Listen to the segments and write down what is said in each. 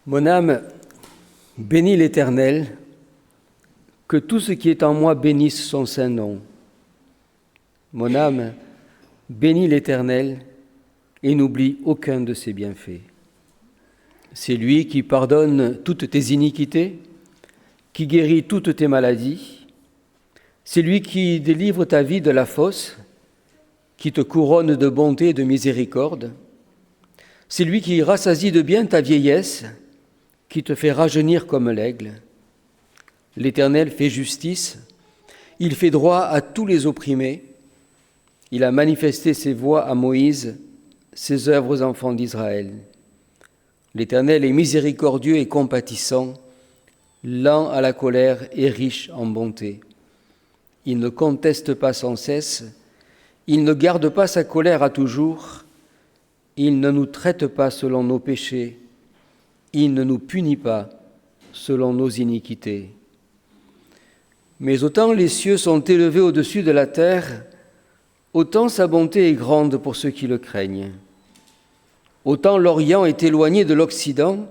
Mon âme bénit l'Éternel, que tout ce qui est en moi bénisse son saint nom. Mon âme bénit l'Éternel et n'oublie aucun de ses bienfaits. C'est lui qui pardonne toutes tes iniquités, qui guérit toutes tes maladies. C'est lui qui délivre ta vie de la fosse, qui te couronne de bonté et de miséricorde. C'est lui qui rassasie de bien ta vieillesse, qui te fait rajeunir comme l'aigle. L'Éternel fait justice, il fait droit à tous les opprimés. Il a manifesté ses voies à Moïse, ses œuvres aux enfants d'Israël. L'Éternel est miséricordieux et compatissant, lent à la colère et riche en bonté. Il ne conteste pas sans cesse, il ne garde pas sa colère à toujours, il ne nous traite pas selon nos péchés, il ne nous punit pas selon nos iniquités. Mais autant les cieux sont élevés au-dessus de la terre, autant sa bonté est grande pour ceux qui le craignent. Autant l'Orient est éloigné de l'Occident,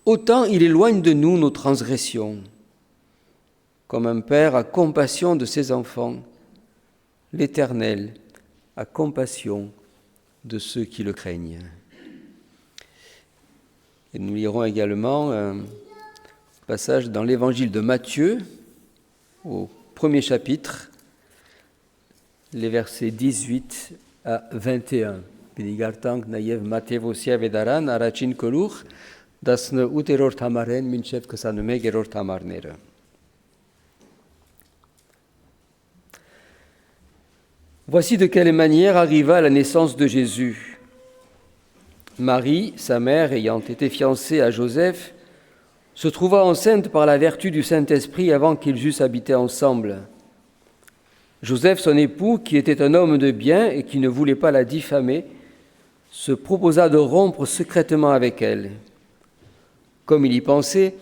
autant il éloigne de nous nos transgressions. Comme un père a compassion de ses enfants, l'Éternel a compassion de ceux qui le craignent. Et nous lirons également un passage dans l'Évangile de Matthieu, au premier chapitre, les versets 18 à 21. Pedigartank naiev Mattevosia vedaran arachin kolur dasne uteror tamaren minchev kasanme geror tamarnere. Voici de quelle manière arriva la naissance de Jésus. Marie, sa mère, ayant été fiancée à Joseph, se trouva enceinte par la vertu du Saint-Esprit avant qu'ils eussent habité ensemble. Joseph, son époux, qui était un homme de bien et qui ne voulait pas la diffamer, se proposa de rompre secrètement avec elle. Comme il y pensait,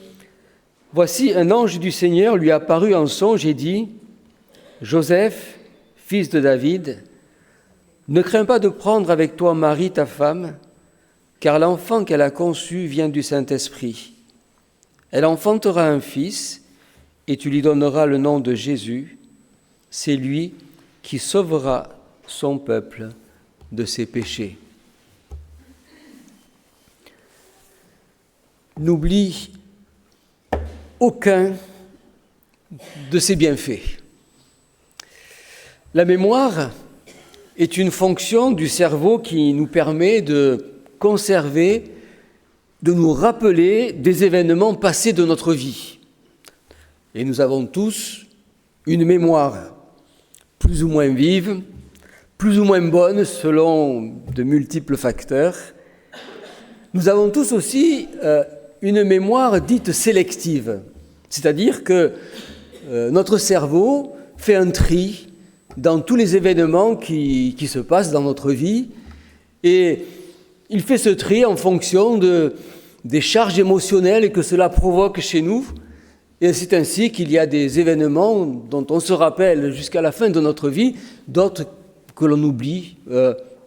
voici un ange du Seigneur lui apparut en songe et dit : « Joseph, fils de David, ne crains pas de prendre avec toi Marie, ta femme, car l'enfant qu'elle a conçu vient du Saint-Esprit. Elle enfantera un fils, et tu lui donneras le nom de Jésus. C'est lui qui sauvera son peuple de ses péchés. » N'oublie aucun de ses bienfaits. La mémoire est une fonction du cerveau qui nous permet de conserver, de nous rappeler des événements passés de notre vie. Et nous avons tous une mémoire plus ou moins vive, plus ou moins bonne selon de multiples facteurs. Nous avons tous aussi une mémoire dite sélective, c'est-à-dire que notre cerveau fait un tri dans tous les événements qui se passent dans notre vie et il fait ce tri en fonction des charges émotionnelles que cela provoque chez nous. Et c'est ainsi qu'il y a des événements dont on se rappelle jusqu'à la fin de notre vie, d'autres que l'on oublie,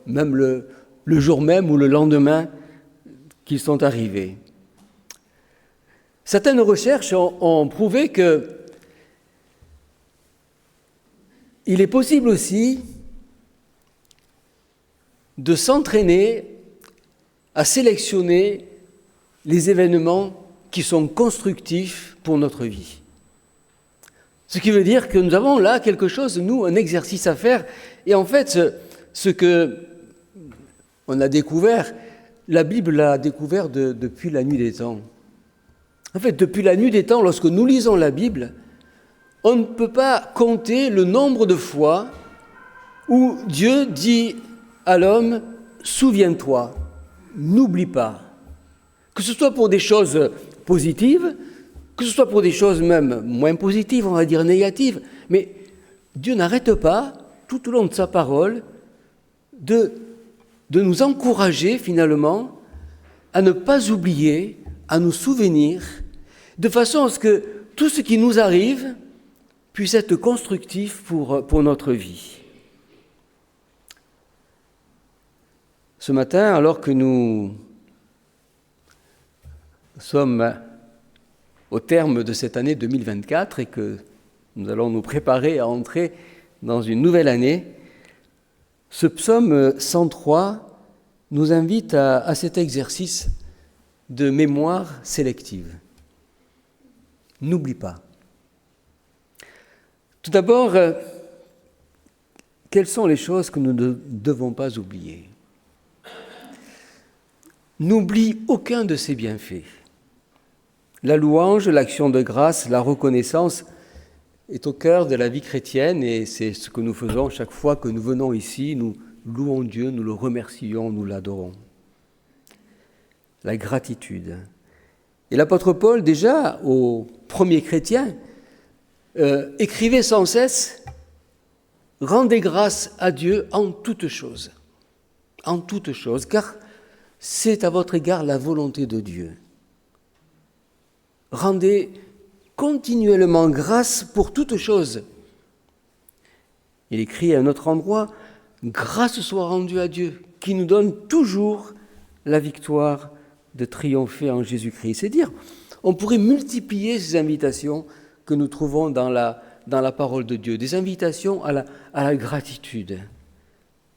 même le jour même ou le lendemain qu'ils sont arrivés. Certaines recherches ont prouvé que il est possible aussi de s'entraîner à sélectionner les événements qui sont constructifs pour notre vie. Ce qui veut dire que nous avons là quelque chose, nous, un exercice à faire. Et en fait, ce que on a découvert, la Bible l'a découvert depuis la nuit des temps. En fait, depuis la nuit des temps, lorsque nous lisons la Bible, on ne peut pas compter le nombre de fois où Dieu dit à l'homme « Souviens-toi ». N'oublie pas, que ce soit pour des choses positives, que ce soit pour des choses même moins positives, on va dire négatives, mais Dieu n'arrête pas, tout au long de sa parole, de nous encourager finalement à ne pas oublier, à nous souvenir, de façon à ce que tout ce qui nous arrive puisse être constructif pour notre vie. Ce matin, alors que nous sommes au terme de cette année 2024 et que nous allons nous préparer à entrer dans une nouvelle année, ce psaume 103 nous invite à cet exercice de mémoire sélective. N'oublie pas. Tout d'abord, quelles sont les choses que nous ne devons pas oublier ? N'oublie aucun de ses bienfaits. La louange, l'action de grâce, la reconnaissance est au cœur de la vie chrétienne et c'est ce que nous faisons chaque fois que nous venons ici. Nous louons Dieu, nous le remercions, nous l'adorons. La gratitude. Et l'apôtre Paul, déjà aux premiers chrétiens, écrivait sans cesse « Rendez grâce à Dieu en toutes choses, car c'est à votre égard la volonté de Dieu. Rendez continuellement grâce pour toutes choses. » Il écrit à un autre endroit « Grâce soit rendue à Dieu, qui nous donne toujours la victoire de triompher en Jésus-Christ. » C'est dire, on pourrait multiplier ces invitations que nous trouvons dans la parole de Dieu, des invitations à la gratitude.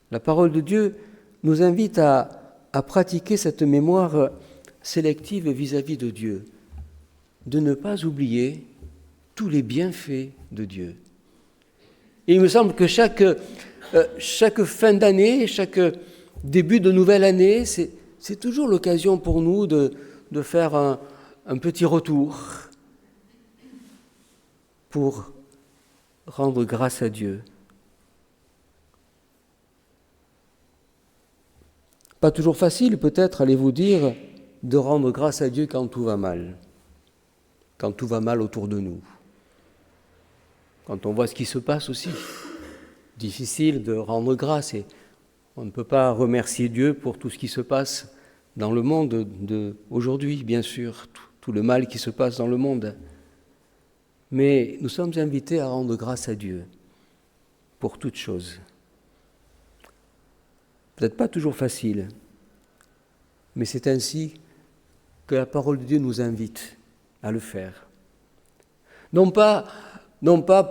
La parole de Dieu nous invite à pratiquer cette mémoire sélective vis-à-vis de Dieu, de ne pas oublier tous les bienfaits de Dieu. Et il me semble que chaque fin d'année, chaque début de nouvelle année, c'est toujours l'occasion pour nous de faire un petit retour pour rendre grâce à Dieu. Pas toujours facile, peut-être, allez-vous dire, de rendre grâce à Dieu quand tout va mal autour de nous. Quand on voit ce qui se passe aussi, difficile de rendre grâce et on ne peut pas remercier Dieu pour tout ce qui se passe dans le monde d'aujourd'hui, bien sûr, tout le mal qui se passe dans le monde. Mais nous sommes invités à rendre grâce à Dieu pour toutes choses. Peut-être pas toujours facile, mais c'est ainsi que la parole de Dieu nous invite à le faire. Non pas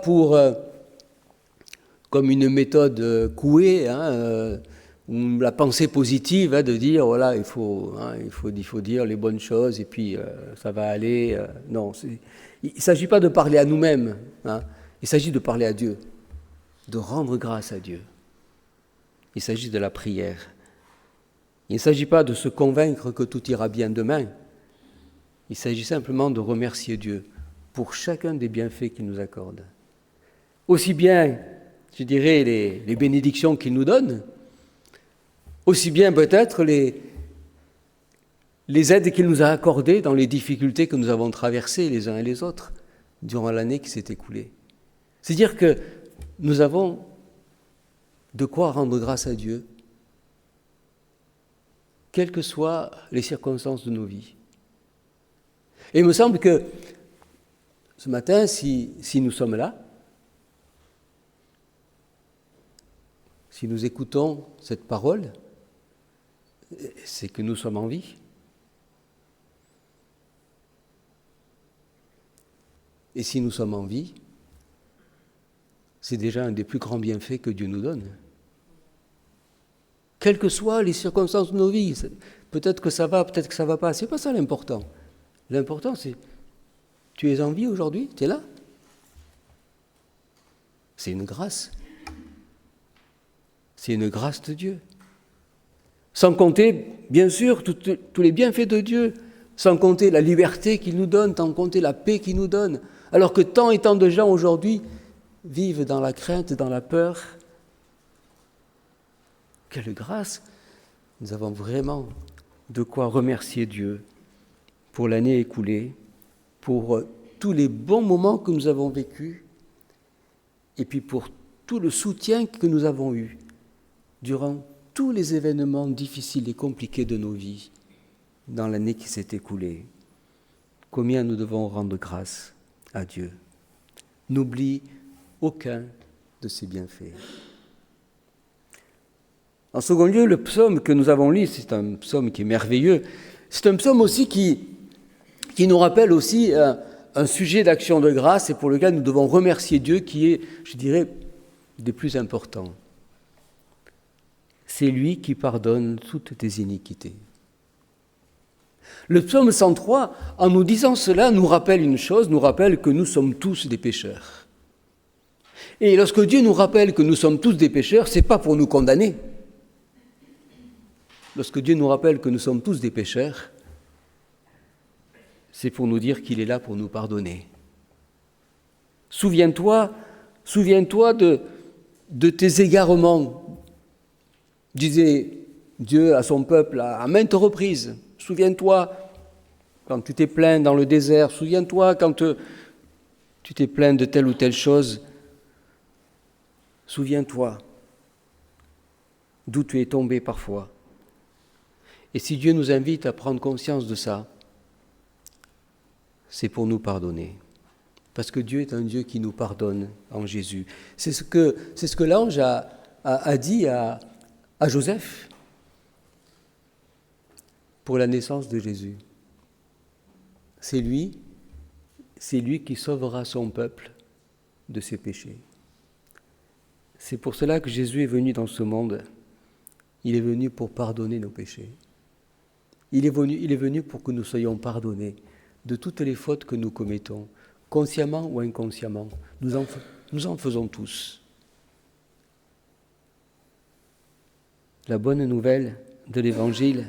pour, comme une méthode couée, ou la pensée positive, de dire, voilà, il faut dire les bonnes choses et puis ça va aller. Non, il ne s'agit pas de parler à nous-mêmes, il s'agit de parler à Dieu, de rendre grâce à Dieu. Il s'agit de la prière. Il ne s'agit pas de se convaincre que tout ira bien demain. Il s'agit simplement de remercier Dieu pour chacun des bienfaits qu'il nous accorde. Aussi bien, je dirais, les bénédictions qu'il nous donne, aussi bien peut-être les aides qu'il nous a accordées dans les difficultés que nous avons traversées les uns et les autres durant l'année qui s'est écoulée. C'est-à-dire que nous avons de quoi rendre grâce à Dieu, quelles que soient les circonstances de nos vies. Et il me semble que ce matin, si nous sommes là, si nous écoutons cette parole, c'est que nous sommes en vie. Et si nous sommes en vie, c'est déjà un des plus grands bienfaits que Dieu nous donne. Quelles que soient les circonstances de nos vies, peut-être que ça va, peut-être que ça ne va pas, c'est pas ça l'important. L'important, c'est, tu es en vie aujourd'hui, tu es là. C'est une grâce. C'est une grâce de Dieu. Sans compter, bien sûr, tous les bienfaits de Dieu, sans compter la liberté qu'il nous donne, sans compter la paix qu'il nous donne, alors que tant et tant de gens aujourd'hui vivent dans la crainte, dans la peur. Quelle grâce! Nous avons vraiment de quoi remercier Dieu pour l'année écoulée, pour tous les bons moments que nous avons vécus, et puis pour tout le soutien que nous avons eu durant tous les événements difficiles et compliqués de nos vies dans l'année qui s'est écoulée. Combien nous devons rendre grâce à Dieu. N'oublie aucun de ses bienfaits. En second lieu, le psaume que nous avons lu, c'est un psaume qui est merveilleux. C'est un psaume aussi qui qui nous rappelle aussi un sujet d'action de grâce et pour lequel nous devons remercier Dieu qui est, je dirais, des plus importants. C'est lui qui pardonne toutes tes iniquités. Le psaume 103, en nous disant cela, nous rappelle une chose, nous rappelle que nous sommes tous des pécheurs. Et lorsque Dieu nous rappelle que nous sommes tous des pécheurs, ce n'est pas pour nous condamner. Lorsque Dieu nous rappelle que nous sommes tous des pécheurs, c'est pour nous dire qu'il est là pour nous pardonner. Souviens-toi de tes égarements, disait Dieu à son peuple à maintes reprises. Souviens-toi quand tu t'es plaint dans le désert, souviens-toi quand tu t'es plaint de telle ou telle chose. Souviens-toi d'où tu es tombé parfois. Et si Dieu nous invite à prendre conscience de ça, c'est pour nous pardonner. Parce que Dieu est un Dieu qui nous pardonne en Jésus. C'est ce que l'ange a dit à Joseph pour la naissance de Jésus. C'est lui qui sauvera son peuple de ses péchés. C'est pour cela que Jésus est venu dans ce monde. Il est venu pour pardonner nos péchés. Il est venu pour que nous soyons pardonnés de toutes les fautes que nous commettons, consciemment ou inconsciemment. Nous en faisons tous. La bonne nouvelle de l'Évangile,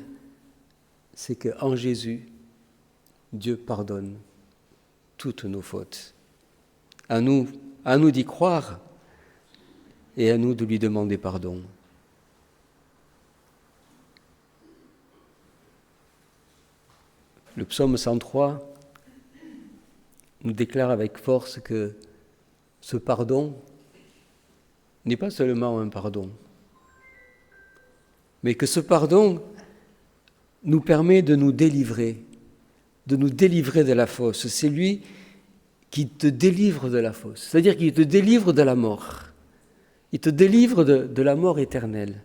c'est qu'en Jésus, Dieu pardonne toutes nos fautes. À nous d'y croire et à nous de lui demander pardon. Le psaume 103 nous déclare avec force que ce pardon n'est pas seulement un pardon, mais que ce pardon nous permet de nous délivrer de la fosse. C'est lui qui te délivre de la fosse, c'est-à-dire qu'il te délivre de la mort. Il te délivre de la mort éternelle.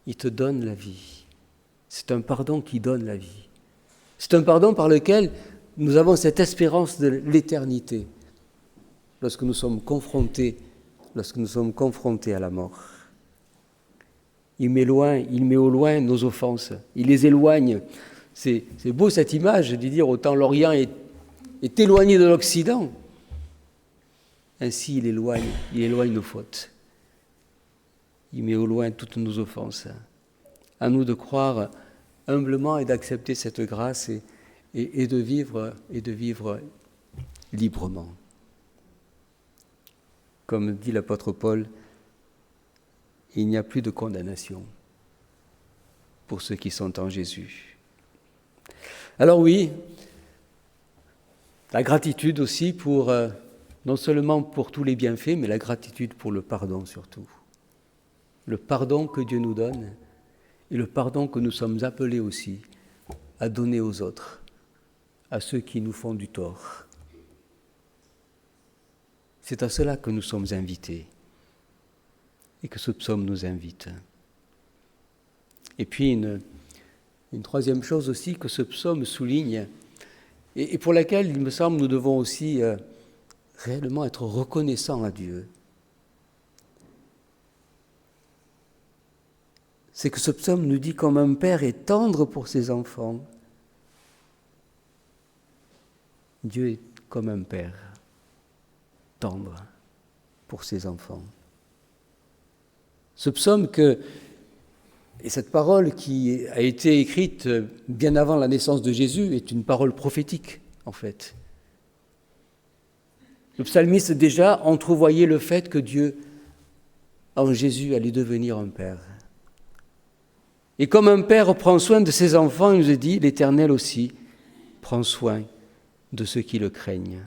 Il te donne la vie. C'est un pardon qui donne la vie. C'est un pardon par lequel nous avons cette espérance de l'éternité lorsque nous sommes confrontés à la mort. Il met au loin nos offenses, il les éloigne. C'est beau cette image de dire autant l'Orient est éloigné de l'Occident. Ainsi il éloigne nos fautes. Il met au loin toutes nos offenses. À nous de croire humblement et d'accepter cette grâce et de vivre librement. Comme dit l'apôtre Paul, il n'y a plus de condamnation pour ceux qui sont en Jésus. Alors oui, la gratitude aussi pour, non seulement pour tous les bienfaits, mais la gratitude pour le pardon surtout. Le pardon que Dieu nous donne et le pardon que nous sommes appelés aussi à donner aux autres, à ceux qui nous font du tort. C'est à cela que nous sommes invités et que ce psaume nous invite. Et puis une troisième chose aussi que ce psaume souligne et pour laquelle, il me semble, nous devons aussi réellement être reconnaissants à Dieu. C'est que ce psaume nous dit comme un père est tendre pour ses enfants. Dieu est comme un père, tendre pour ses enfants. Ce psaume et cette parole qui a été écrite bien avant la naissance de Jésus est une parole prophétique, en fait. Le psalmiste déjà entrevoyait le fait que Dieu, en Jésus, allait devenir un père. Et comme un père prend soin de ses enfants, il nous dit, l'Éternel aussi prend soin de ceux qui le craignent.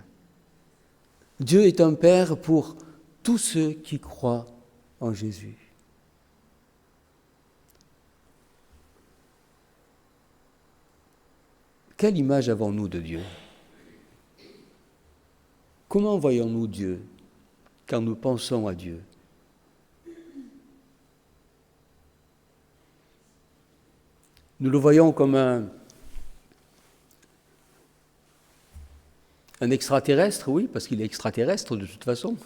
Dieu est un père pour tous ceux qui croient en Jésus. Quelle image avons-nous de Dieu ? Comment voyons-nous Dieu quand nous pensons à Dieu ? Nous le voyons comme un Un extraterrestre, oui, parce qu'il est extraterrestre de toute façon.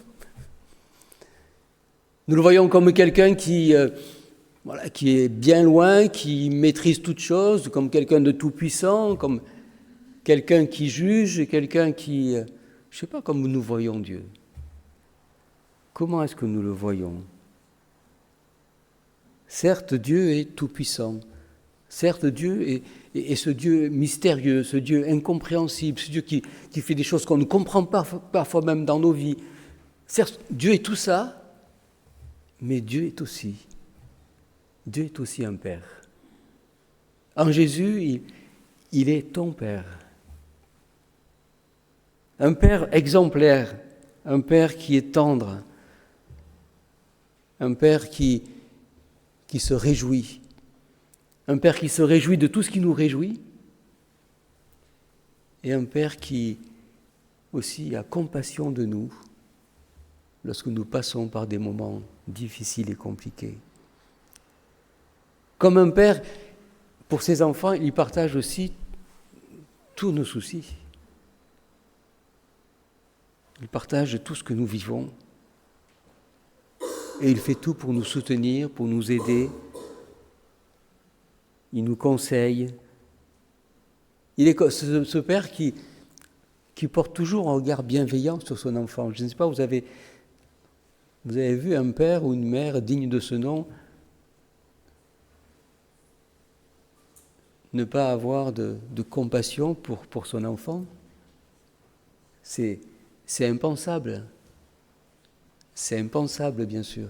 Nous le voyons comme quelqu'un qui est bien loin, qui maîtrise toutes choses, comme quelqu'un de tout-puissant, comme quelqu'un qui juge, quelqu'un qui... je ne sais pas comment nous voyons Dieu. Comment est-ce que nous le voyons ? Certes, Dieu est tout-puissant. Certes, Dieu est ce Dieu mystérieux, ce Dieu incompréhensible, ce Dieu qui fait des choses qu'on ne comprend pas parfois même dans nos vies. Certes, Dieu est tout ça, mais Dieu est aussi un Père. En Jésus, il est ton Père. Un Père exemplaire, un Père qui est tendre, un Père qui se réjouit, un Père qui se réjouit de tout ce qui nous réjouit, et un Père qui aussi a compassion de nous lorsque nous passons par des moments difficiles et compliqués. Comme un Père, pour ses enfants, il partage aussi tous nos soucis. Il partage tout ce que nous vivons. Et il fait tout pour nous soutenir, pour nous aider. Il nous conseille. Il est ce Père qui porte toujours un regard bienveillant sur son enfant. Je ne sais pas, vous avez vu un père ou une mère digne de ce nom ne pas avoir de compassion pour son enfant? C'est impensable. C'est impensable, bien sûr.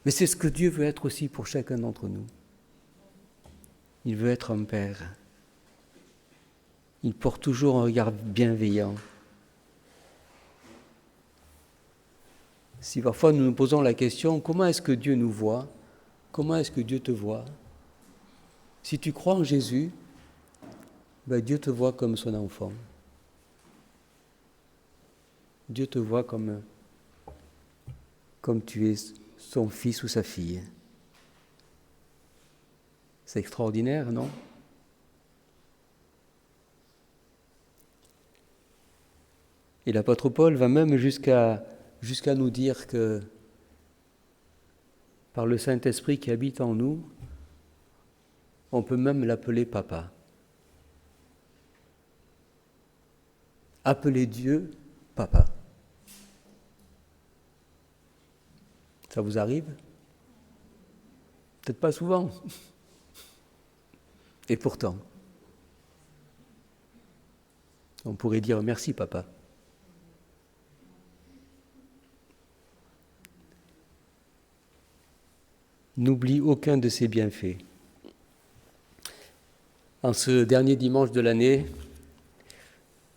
Mais c'est ce que Dieu veut être aussi pour chacun d'entre nous. Il veut être un père. Il porte toujours un regard bienveillant. Si parfois nous nous posons la question, comment est-ce que Dieu nous voit? Comment est-ce que Dieu te voit? Si tu crois en Jésus, Dieu te voit comme son enfant. Dieu te voit comme tu es son fils ou sa fille. C'est extraordinaire, non? Et l'apôtre Paul va même jusqu'à nous dire que par le Saint-Esprit qui habite en nous, on peut même l'appeler papa. Appeler Dieu papa. Ça vous arrive? Peut-être pas souvent. Et pourtant, on pourrait dire merci papa. N'oublie aucun de ses bienfaits. En ce dernier dimanche de l'année,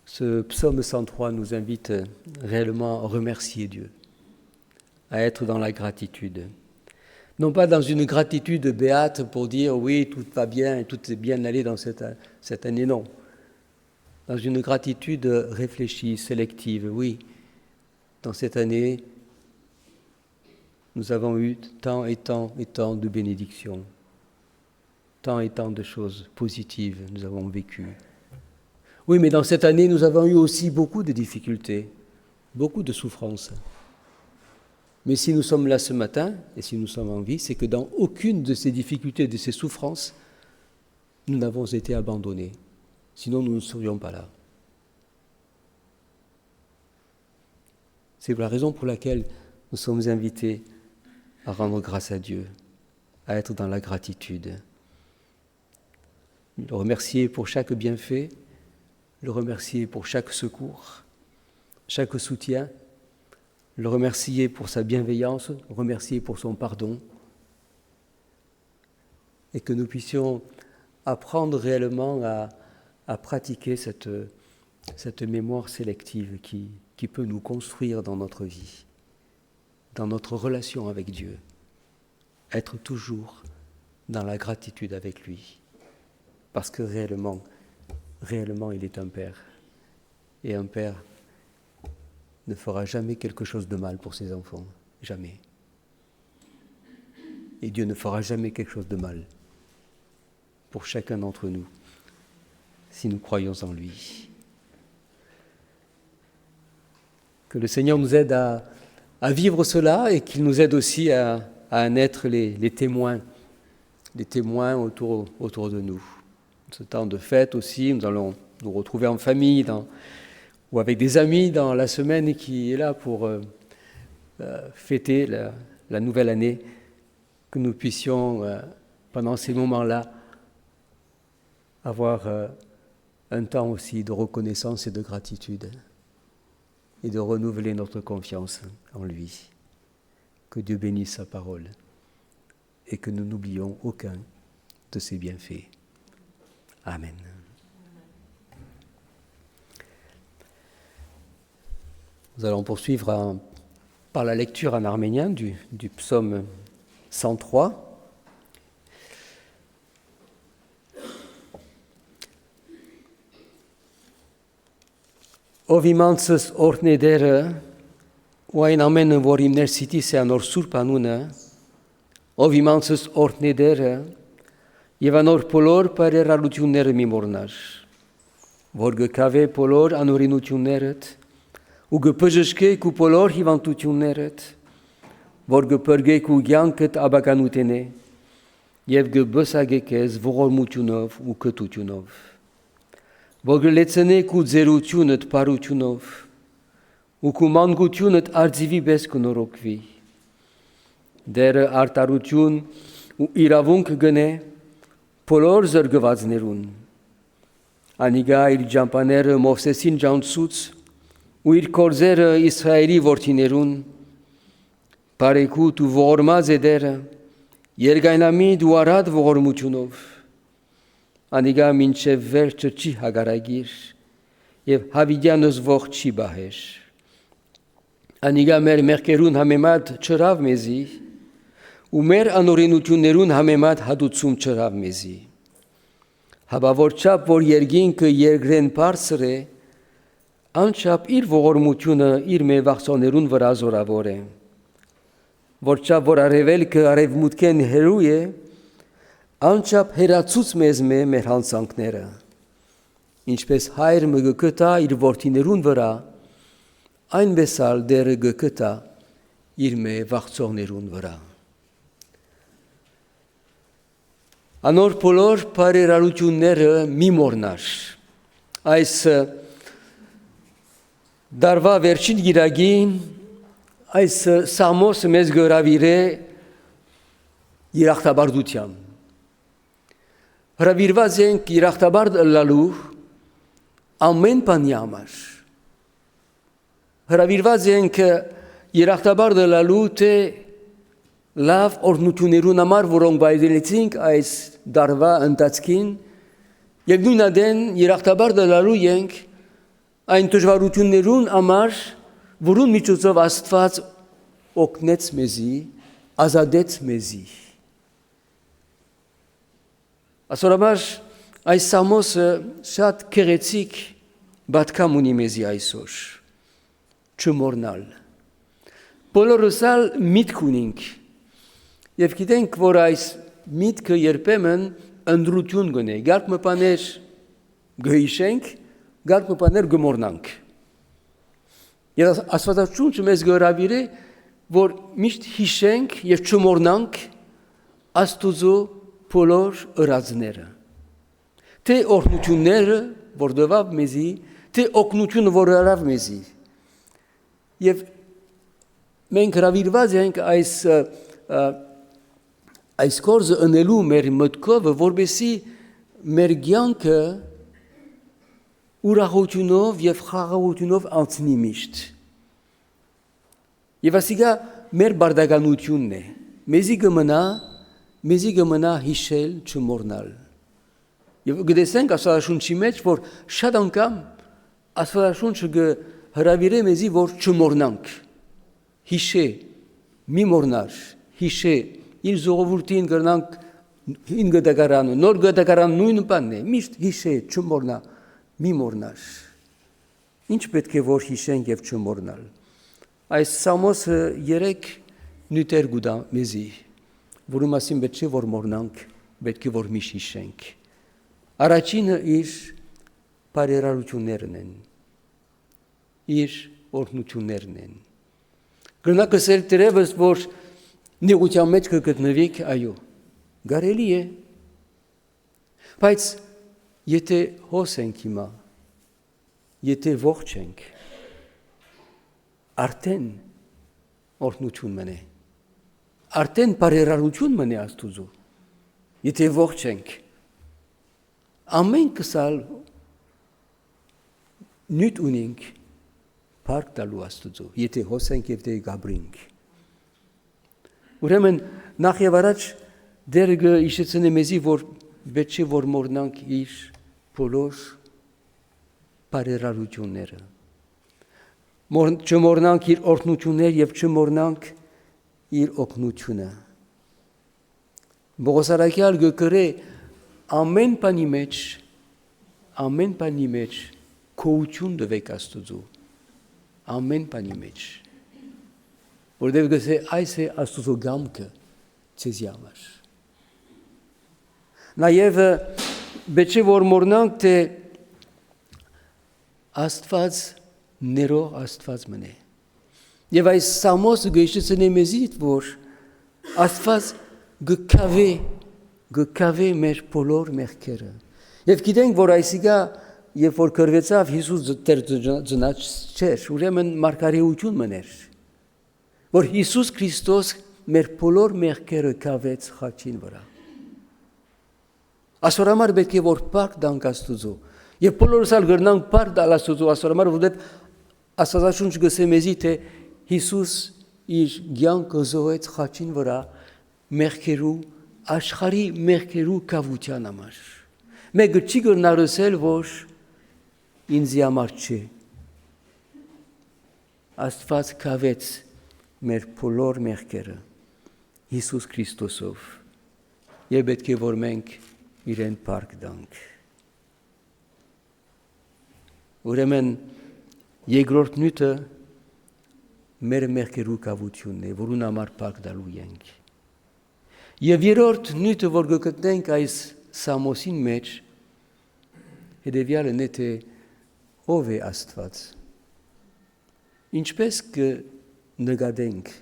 ce psaume 103 nous invite réellement à remercier Dieu, à être dans la gratitude. Non pas dans une gratitude béate pour dire oui, tout va bien, tout est bien allé dans cette année, non. Dans une gratitude réfléchie, sélective, oui. Dans cette année, nous avons eu tant et tant et tant de bénédictions, tant et tant de choses positives nous avons vécues. Oui, mais dans cette année, nous avons eu aussi beaucoup de difficultés, beaucoup de souffrances. Mais si nous sommes là ce matin, et si nous sommes en vie, c'est que dans aucune de ces difficultés, de ces souffrances, nous n'avons été abandonnés. Sinon, nous ne serions pas là. C'est la raison pour laquelle nous sommes invités à rendre grâce à Dieu, à être dans la gratitude. Le remercier pour chaque bienfait, le remercier pour chaque secours, chaque soutien, le remercier pour sa bienveillance, le remercier pour son pardon, et que nous puissions apprendre réellement à pratiquer cette mémoire sélective qui peut nous construire dans notre vie, dans notre relation avec Dieu, être toujours dans la gratitude avec lui, parce que réellement, il est un Père, et un Père ne fera jamais quelque chose de mal pour ses enfants, jamais. Et Dieu ne fera jamais quelque chose de mal pour chacun d'entre nous, si nous croyons en lui. Que le Seigneur nous aide à vivre cela et qu'il nous aide aussi à en être les témoins autour de nous. Ce temps de fête aussi, nous allons nous retrouver en famille ou avec des amis dans la semaine qui est là pour fêter la nouvelle année, que nous puissions, pendant ces moments-là, avoir un temps aussi de reconnaissance et de gratitude et de renouveler notre confiance en lui. Que Dieu bénisse sa parole et que nous n'oublions aucun de ses bienfaits. Amen. Nous allons poursuivre par la lecture en arménien du psaume 103. Ով իմ անձս օրհնեդերը ու այն ամենը, որ իմ ներսիտիս է անոր սուրբ անունը, ով իմ անձս օրհնեդերը եւ անոր բոլոր բարերարությունները մի մոռնար, որ գկավե բոլոր անօրինություններդ ու գբժշկեք ու բոլոր հիվանդություններդ, որ գպրգեք ու կյանքդ աբականութենե եւ գբսագեք ես ողորմությունով ու կտությունով, որ գլեցնեք ու ձերությունդ բարությունով ու քու մանկությունդ արձիվի պես կնորոգվի, դերը արտարություն ու իրավունք գնե բոլոր զրկվածներուն, անիգա իր ջամպաները Մովսեսին ջանցուց ու իր կորձերը Իսրայելի որդիներուն, բարեկուտ ու ողորմած է դերը, երգայնամիտ ու արատ ողորմությունով, անիգա մինչև վերջը չի հագարագիր և հավիդյանս ողջ չի բահեր, անիգա մեր մեղքերուն համեմատ չրավ մեզի ու մեր անօրենություններուն համեմատ հատուցում չրավ մեզի, հաբավոր չափ, որ երկինքը երկրեն բարձր է, անչափ իր ողորմությունը իր մեղվախցողներուն վրա զորավոր է, որչափ որ արևելքը արևմուտքեն հեռու է, անչափ հեռացուց մեզ մեր հանցանքները, ինչպես հայր գկտա իր որդիներուն վրա, այնպես ալ դերը գկտա իր մեղվախցողներուն վրա։ Անոր բոլոր բարերարությունները մի մոռնար։ Այս դարվա վերջին գիրագին այս սամոսը մեզ գրավիր է երախտաբարդությամբ։ Հրավիրված ենք երախտաբարդ ըլլալու ամեն բանի համար։ Հրավիրված ենք երախտաբարդ ըլլալու թե լավ օրհնություններուն համար, որոնք բայդելեցինք այս դարվա ընթացքին, եւ նույնադեն երախտաբարդ ըլլալու ենք այն դժվարություններուն համար, որուն միջոցով Աստված օգնեց մեզի, ազատեց մեզի։ Ասորաբար այս սամոսը շատ գեղեցիկ բատկամ ունի մեզի այսօր, չմոռնալ։ Բոլորս ալ միտք ունենք եւ գիտենք, որ այս միտքը երբեմն ընդրություն գնե, գարկ մպաներ գհիշենք, գարկ մպաներ գմոռնանք։ Եվ Աստվածաշունչը մեզ գրավիր է, որ միշտ հիշենք եւ չմոռնանք Աստուծո բոլոր ըրածները, թե օրհնությունները, որ դվավ մեզի, թե օգնությունը, որ արավ մեզի։ Եվ մենք հրավիրված ենք այս գործը ընելու մեր մտքով, որպեսզի մեր կյանքը ուրախությունով եւ խաղաղությունով անցնի միշտ։ Եվ ասիկա մեր բարդականությունն է, մեզի գմնա հիշել չմոռնալ։ Եվ գտեսենք Աստվածաշունչի մեջ, որ շատ անգամ Աստվածաշունչը հրավիրե մեզի, որ չմոռնանք, հիշե, մի մոռնար, հիշե, իր ժողովրդին կրնանք հին գտակարանը, նոր գտակարան նույն բանն է, միշտ հիշե, չմոռնա, մի մոռնար։ Ինչ պետք է որ հիշենք եւ չմոռնալ։ Այս սամոսը 3 նյութեր գուտա մեզի, որում ասին պետք է որ մոռնանք, պետք է որ միշտ հիշենք։ Առաջինը իր բարերարություններն են, իր օրհնություններն են։ Կրնա կսել դերևս, որ նեղության մեջ կգտնվիք, այո, կարելի է, բայց եթե հոս ենք հիմա, եթե ողջ ենք, արդեն օրհնություն մնե, արդեն բարերարություն մնե Աստուծո, եթե ողջ ենք, ամեն կսալ նույն ունենք փառք տալու Աստուծո, եթե հոս ենք և դե գաբրինք։ Ուրեմն նախ և առաջ դերը իշեցնե մեզի, որ պետք չէ որ մոռնանք իր բոլոր բարերարությունները, չմոռնանք իր օրհնություններ և չմոռնանք իր օգնությունը։ Պողոս առաքյալ գրե ամեն բանի մեջ գոհություն տվեք Աստուծո, ամեն բանի մեջ, որտեղ գսե այս է Աստուծո կամքը ձեզի համար։ Նաև պետք չէ որ մոռնանք, թե Աստված ներող Աստված մնե։ Եվ այս Սամոսը գիշեցնե մեզի, որ Աստված գկավե մեր բոլոր մեղքերը։ Եվ գիտենք, որ այսիկա, երբ որ կրվեցավ Հիսուս դեր ծնած չէր, ուրեմն մարգարեություն մներ, որ Հիսուս Քրիստոս մեր բոլոր մեղքերը կավեց խաչին վրա։ Այսօր համար պետք է որ փառք տանք Աստուծո, եւ բոլորս ալ գրնանք փառք տալ Աստուծո այսօր համար, որովհետեւ Աստվածաշունչ գսե մեզի, թե Հիսուս իր կյանքը զոհեց խաչին վրա մեղքերու, աշխարհի մեղքերու կավության համար։ Մեկը չի գնարսել, որ ինձի համար չէ։ Աստված կավեց մեր բոլոր մեղքերը Հիսուս Քրիստոսով, եւ պետք է որ մենք իրեն փառք տանք։ Ուրեմն երկրորդ նյութը մեր մեղքերու կավությունն է, որուն համար փառք տալու ենք։ Եվ երրորդ նյութը, որ գտնենք այս Սամոսին մեջ, հետևյալն է, թե ով է Աստված։ Ինչպես կնկատենք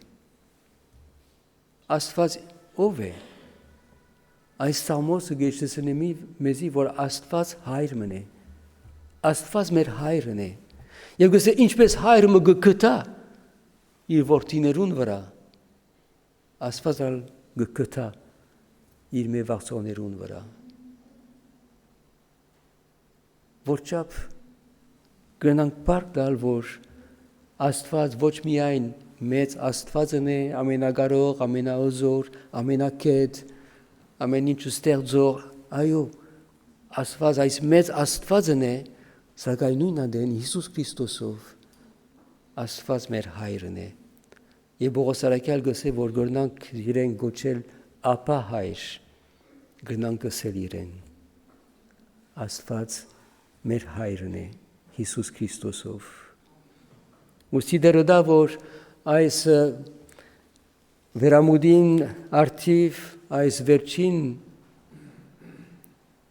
Աստված ով է։ Այս Սամոսը գեշտեսնի մեզի, որ Աստված հայրն է, Աստված մեր հայրն է, և գսե ինչպես հայրը գկտա իր որդիներուն վրա, Աստված ալ գկտա իր մևաղցողներուն վրա։ Որչափ գնանք փառք տալ, որ Աստված ոչ միայն մեծ Աստվածն է, ամենակարող, ամենաօզոր, ամենակետ, ամեն ինչ ստեղծող, այո, Աստված այս մեծ Աստվածն է, սակայն նույն անդեն Հիսուս Քրիստոսով Աստված մեր հայրն է։ Եվ Պողոս առաքյալ գսե, որ գնանք իրեն գոչել ապա հայր, գնանք գսել իրեն Աստված մեր հայրն է Հիսուս Քրիստոսով։ Ուսի դերդա, որ այս վերամուդին արդիվ այս վերջին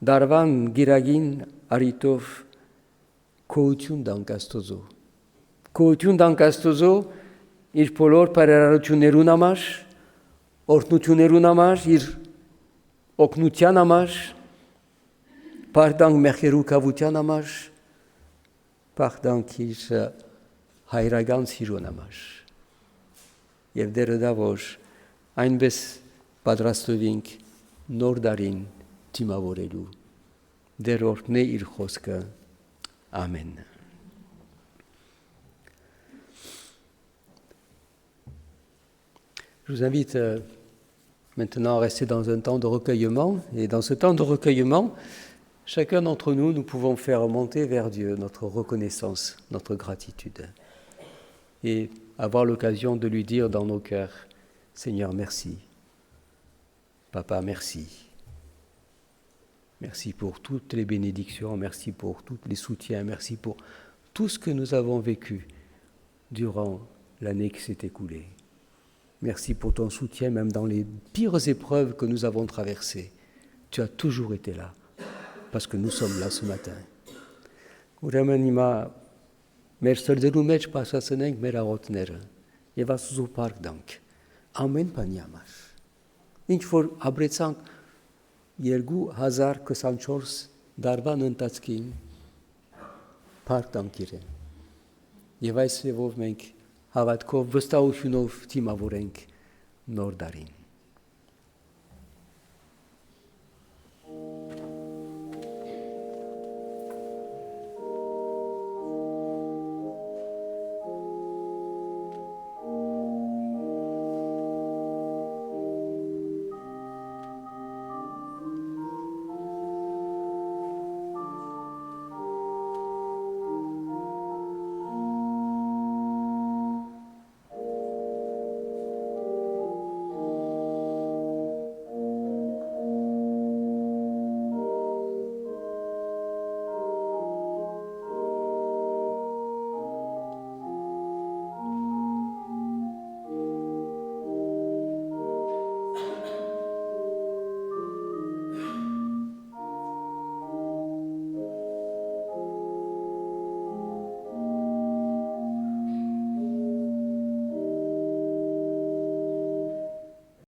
դարվան գիրագին արիտով գոհություն տանք Աստուծո։ Գոհություն տանք Աստուծո իր բոլոր բարերարություններուն համար, օրհնություններուն համար, իր օգնության համար, փառք տանք մեղքերու կավության համար, փառք տանք իր հայրական սիրուն համար։ Եվ դերդա, որ այնպես պատրաստվենք նոր դարին դիմավորելու, դեր օրհնե իր խոսքը, ամեն։ Je vous invite maintenant à rester dans un temps de recueillement, et dans ce temps de recueillement, chacun d'entre nous, nous pouvons faire remonter vers Dieu notre reconnaissance, notre gratitude, et avoir l'occasion de lui dire dans nos cœurs, Seigneur, merci. Papa, merci. Merci pour toutes les bénédictions, merci pour tous les soutiens, merci pour tout ce que nous avons vécu durant l'année qui s'est écoulée. Merci pour ton soutien, même dans les pires épreuves que nous avons traversées. Tu as toujours été là, parce que nous sommes là ce matin. Uraman ima մեր սրտերու մեջ բացասնենք մեր աղոթները եւ Աստծո փառք տանք ամեն բանի համար։ Ինչ որ ապրեցանք 2024 դարվան ընթացքին փառք տանք իրեն։ Եվ այս ձևով մենք հավատքով վստահությունով դիմավորենք նոր դարին։